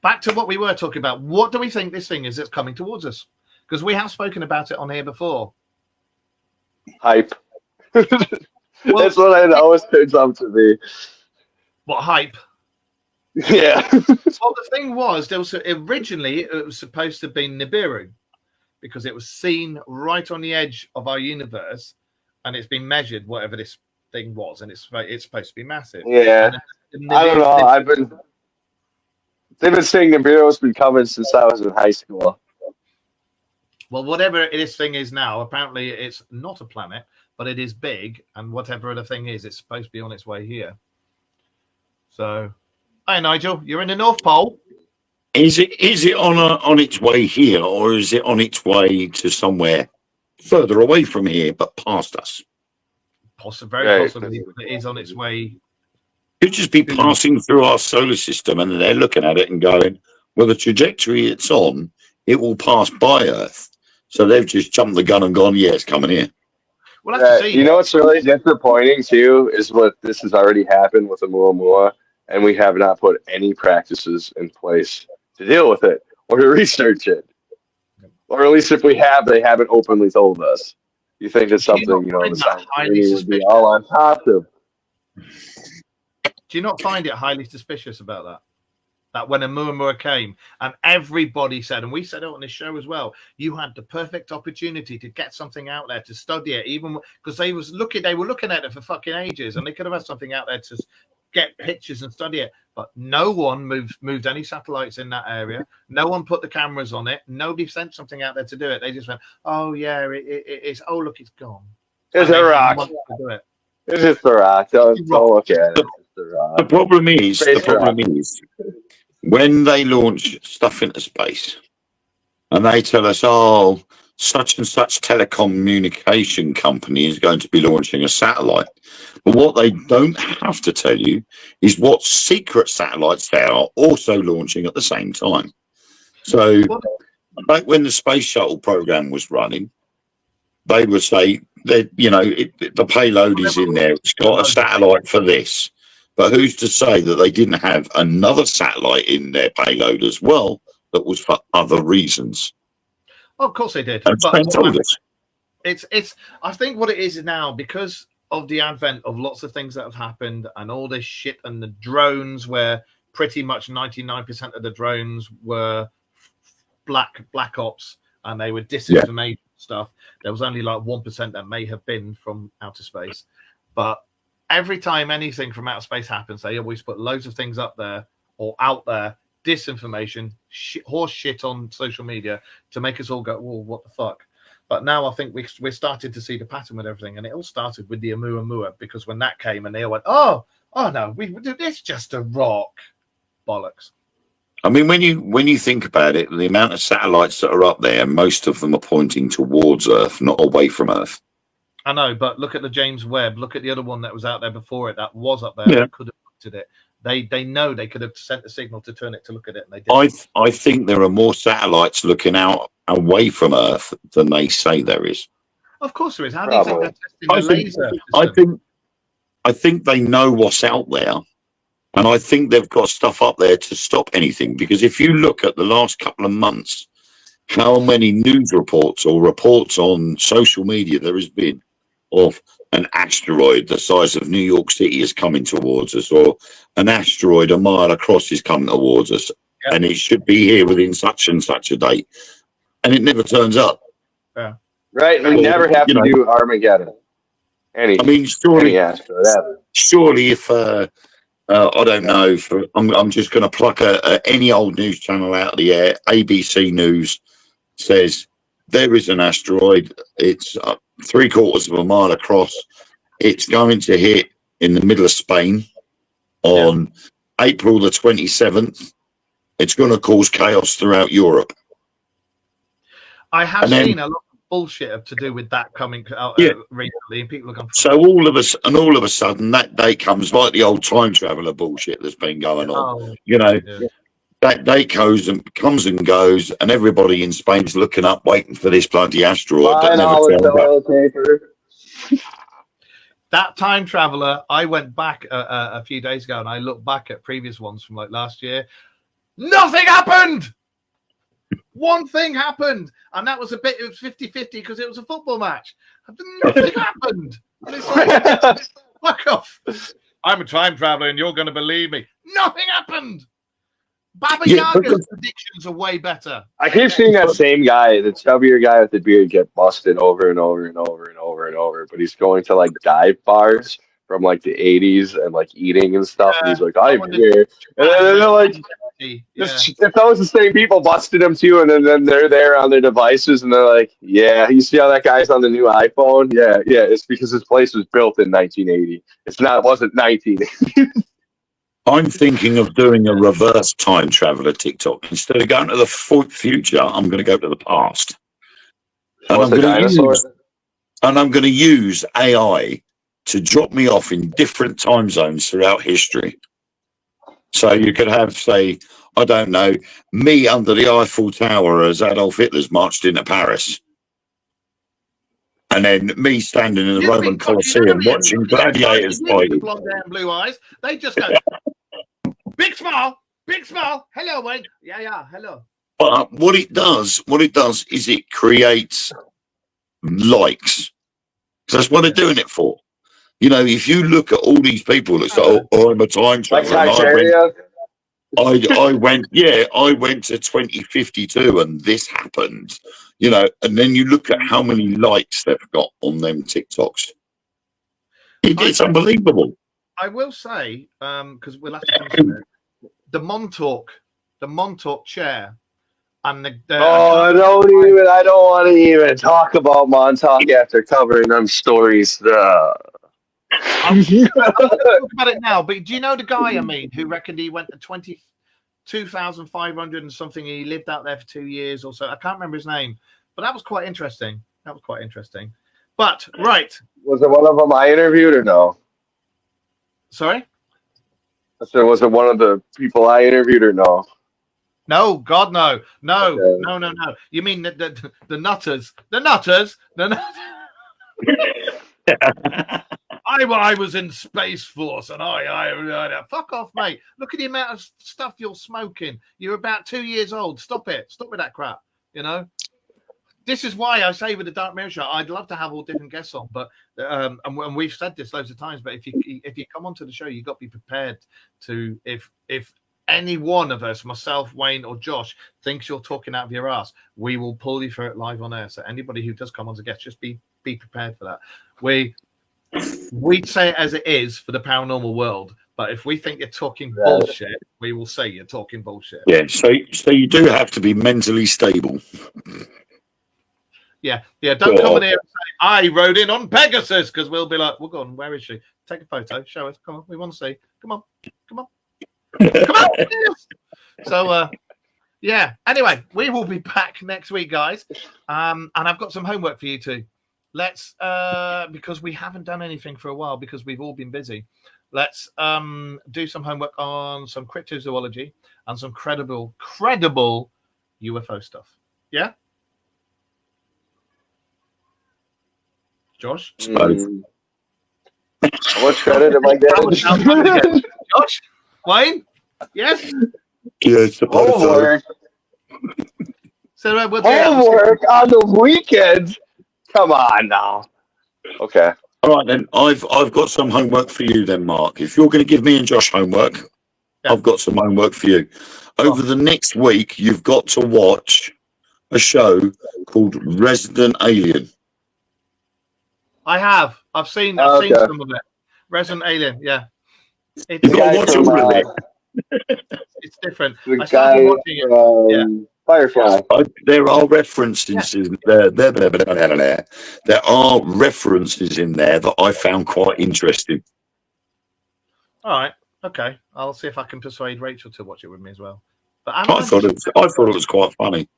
Back to what we were talking about. What do we think this thing is that's coming towards us? Because we have spoken about it on here before. Hype. That's what it always turns out to be. What hype? Yeah. Well, the thing was, originally it was supposed to be Nibiru because it was seen right on the edge of our universe, and it's been measured, whatever this thing was, and it's supposed to be massive. Yeah. I don't know. They've been saying Nibiru's been coming since I was in high school. Well, whatever this thing is now, apparently it's not a planet, but it is big, and whatever the thing is, it's supposed to be on its way here. So. Hi, Nigel. You're in the North Pole. Is it on its way here, or is it on its way to somewhere further away from here, but past us? Very possibly. It is on its way. It could just be passing through our solar system, and they're looking at it and going, "Well, the trajectory it's on, it will pass by Earth." So they've just jumped the gun and gone, "Yeah, it's coming here." We'll have to see. You know what's really disappointing too is what this has already happened with the Oumuamua. And we have not put any practices in place to deal with it or to research it. Or at least if we have, they haven't openly told us. You think it's something, the science community would be all on top of. Do you not find it highly suspicious about that? That when Oumuamua came and everybody said, and we said it on this show as well, you had the perfect opportunity to get something out there to study it, even because they were looking at it for fucking ages, and they could have had something out there to get pictures and study it, but no one moved any satellites in that area. No one put the cameras on it. Nobody sent something out there to do it. They just went, "Oh yeah, it's look, it's gone." It's a rock. It's just a rock. Don't look at it. The problem is, when they launch stuff into space, and they tell us, "Oh, such and such telecommunication company is going to be launching a satellite. But what they don't have to tell you is what secret satellites they are also launching at the same time. So, like when the space shuttle program was running, they would say that, you know, the payload is in there. It's got a satellite for this. But who's to say that they didn't have another satellite in their payload as well that was for other reasons? Oh, of course they did. And But told us. it's. I think what it is now, because of the advent of lots of things that have happened and all this shit and the drones, where pretty much 99% of the drones were black ops and they were disinformation stuff. There was only like 1% that may have been from outer space. But every time anything from outer space happens, they always put loads of things up there or out there, disinformation, horse shit on social media to make us all go, well, what the fuck? But now I think we're starting to see the pattern with everything. And it all started with the Oumuamua, because when that came and they all went, oh no, it's just a rock. Bollocks. I mean, when you think about it, the amount of satellites that are up there, most of them are pointing towards Earth, not away from Earth. I know, but look at the James Webb. Look at the other one that was out there before it, that was up there. Yeah. They could have looked at it. They know they could have sent a signal to turn it to look at it, and they didn't. I think there are more satellites looking out away from Earth than they say there is. Of course there is. How do you think they're testing the laser? I think they know what's out there, and I think they've got stuff up there to stop anything. Because if you look at the last couple of months, how many news reports or reports on social media there has been of an asteroid the size of New York City is coming towards us, or an asteroid a mile across is coming towards us, and it should be here within such and such a date, and it never turns up. Yeah. Right, we never have to do Armageddon. Any asteroid ever. Surely, if I don't know, I'm just going to pluck any old news channel out of the air. ABC News says there is an asteroid. It's 3/4 of a mile across. It's going to hit in the middle of Spain on April the 27th. It's going to cause chaos throughout Europe. I have seen a lot of bullshit to do with that coming out recently, and people are going. So all of a sudden, that day comes like the old time traveler bullshit that's been going on. Oh, you know, that day comes and goes, and everybody in Spain's looking up, waiting for this bloody asteroid that never turned up. That time traveler, I went back a few days ago and I looked back at previous ones from like last year. Nothing happened. One thing happened, and that was it was 50-50 because it was a football match. Nothing happened. And it's like, fuck off. I'm a time traveler and you're going to believe me. Nothing happened. Baba Yaga's predictions are way better. I keep seeing that same guy, the chubbier guy with the beard, get busted over and over and over and over and over. But he's going to like dive bars from like the 80s and like eating and stuff. And he's like, I'm here. And then they're like, if that was the same people busted him too, and then they're there on their devices and they're like, yeah, you see how that guy's on the new iPhone? Yeah, it's because his place was built in 1980. It wasn't 1980. I'm thinking of doing a reverse time traveler TikTok. Instead of going to the future, I'm going to go to the past. And I'm going to use AI to drop me off in different time zones throughout history. So you could have, say, I don't know, me under the Eiffel Tower as Adolf Hitler's marched into Paris. And then me standing in the Roman Colosseum watching gladiators fighting. Blonde hair and blue eyes. They just go, big smile, hello, Wayne. Yeah, hello. But what it does is it creates likes. That's what they're doing it for. You know, if you look at all these people that say, "Oh, I'm a time traveler," I went to 2052 and this happened. You know, and then you look at how many likes they've got on them TikToks. It's unbelievable. I will say, because we'll have to come to the Montauk chair, and I don't want to even talk about Montauk after covering them stories. I'm talking about it now, but do you know the guy, who reckoned he went to 22,500 and something, and he lived out there for 2 years or so? I can't remember his name, But that was quite interesting. But right, Was it one of them I interviewed or no? sorry. I said, was it one of the people I interviewed or no? No, God, no. Okay. No. You mean the nutters? The nutters? I was in Space Force and I fuck off, mate. Look at the amount of stuff you're smoking. You're about 2 years old. Stop it. Stop with that crap. You know. This is why I say with the Dark Mirror Show, I'd love to have all different guests on, but and we've said this loads of times. But if you come onto the show, you've got to be prepared to if any one of us, myself, Wayne, or Josh, thinks you're talking out of your ass, we will pull you through it live on air. So anybody who does come on as a guest, just be prepared for that. We say it as it is for the paranormal world, but if we think you're talking bullshit, we will say you're talking bullshit. Yeah, so you do have to be mentally stable. Yeah. Don't come in here and say I rode in on Pegasus, because we'll be like, well, go on, where is she? Take a photo, show us. Come on, we want to see. Come on. So, yeah. Anyway, we will be back next week, guys. And I've got some homework for you too. Let's because we haven't done anything for a while because we've all been busy. Let's do some homework on some cryptozoology and some credible UFO stuff. Yeah. Josh? How much credit am I getting? Josh? Wayne? Yes? Yes, Homework. So we'll do that. Homework on the weekends? Come on now. Okay. All right, then. I've got some homework for you then, Mark. If you're going to give me and Josh homework, Yeah. I've got some homework for you. Over the next week, you've got to watch a show called Resident Alien. I have. I've seen some of it. Resident Alien, yeah. You've got to watch all of it. It's different. The I started guy watching it. Firefly. There are references in there. There are references in there that I found quite interesting. All right. Okay. I'll see if I can persuade Rachel to watch it with me as well. But I thought it was quite funny.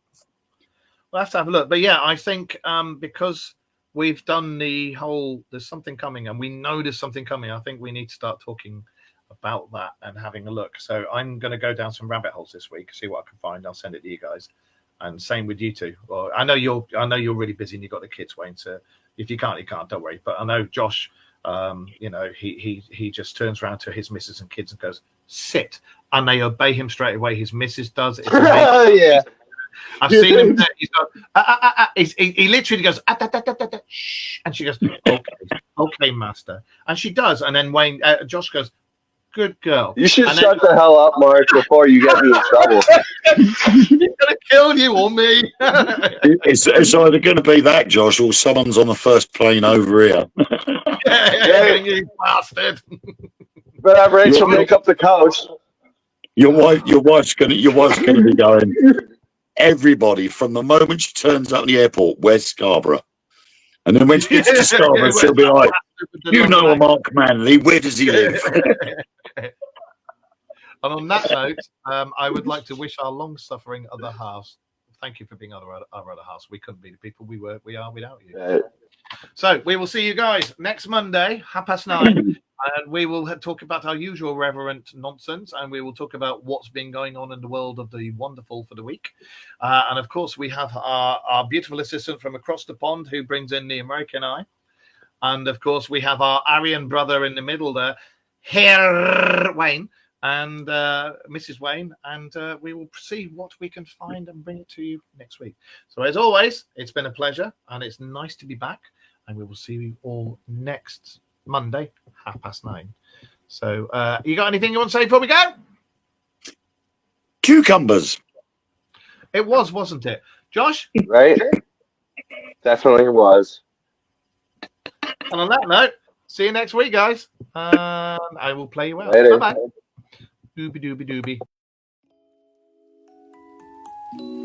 We'll have to have a look. But yeah, I think because we've done the whole there's something coming and we know there's something coming, I think we need to start talking about that and having a look. So I'm going to go down some rabbit holes this week, see what I can find. I'll send it to you guys. And same with you two. Well, I know you're really busy and you've got the kids, Wayne. So if you can't, don't worry. But I know Josh, he just turns around to his missus and kids and goes, sit. And they obey him straight away. His missus does. It's Yeah. I've seen him. He's got, he literally goes, shh, and she goes, okay, master, and she does. And then Josh goes, good girl. You should shut the hell up, Mark, before you get me in trouble. He's gonna kill you or me. It's either going to be that, Josh, or someone's on the first plane over here. Yeah, you bastard. But have Rachel make up the couch. Your wife's going to be going. Everybody, from the moment she turns up at the airport, where's Scarborough? And then when she gets to Scarborough, she'll be like, you know a Mark Manley, where does he live? And on that note, I would like to wish our long-suffering other halves, thank you for being our other halves. We couldn't be the people we are without you. Right. So we will see you guys next Monday, 9:30. And we will talk about our usual reverent nonsense, and we will talk about what's been going on in the world of the wonderful for the week. And of course, we have our beautiful assistant from across the pond who brings in the American Eye. And of course, we have our Aryan brother in the middle there, Herr Wayne and Mrs. Wayne. And we will see what we can find and bring it to you next week. So as always, it's been a pleasure, and it's nice to be back. And we will see you all next Monday, 9:30. So, you got anything you want to say before we go? Cucumbers. It was, wasn't it, Josh? Right? Definitely was. And on that note, see you next week, guys. I will play you out. Later. Bye bye. Doobie doobie doobie.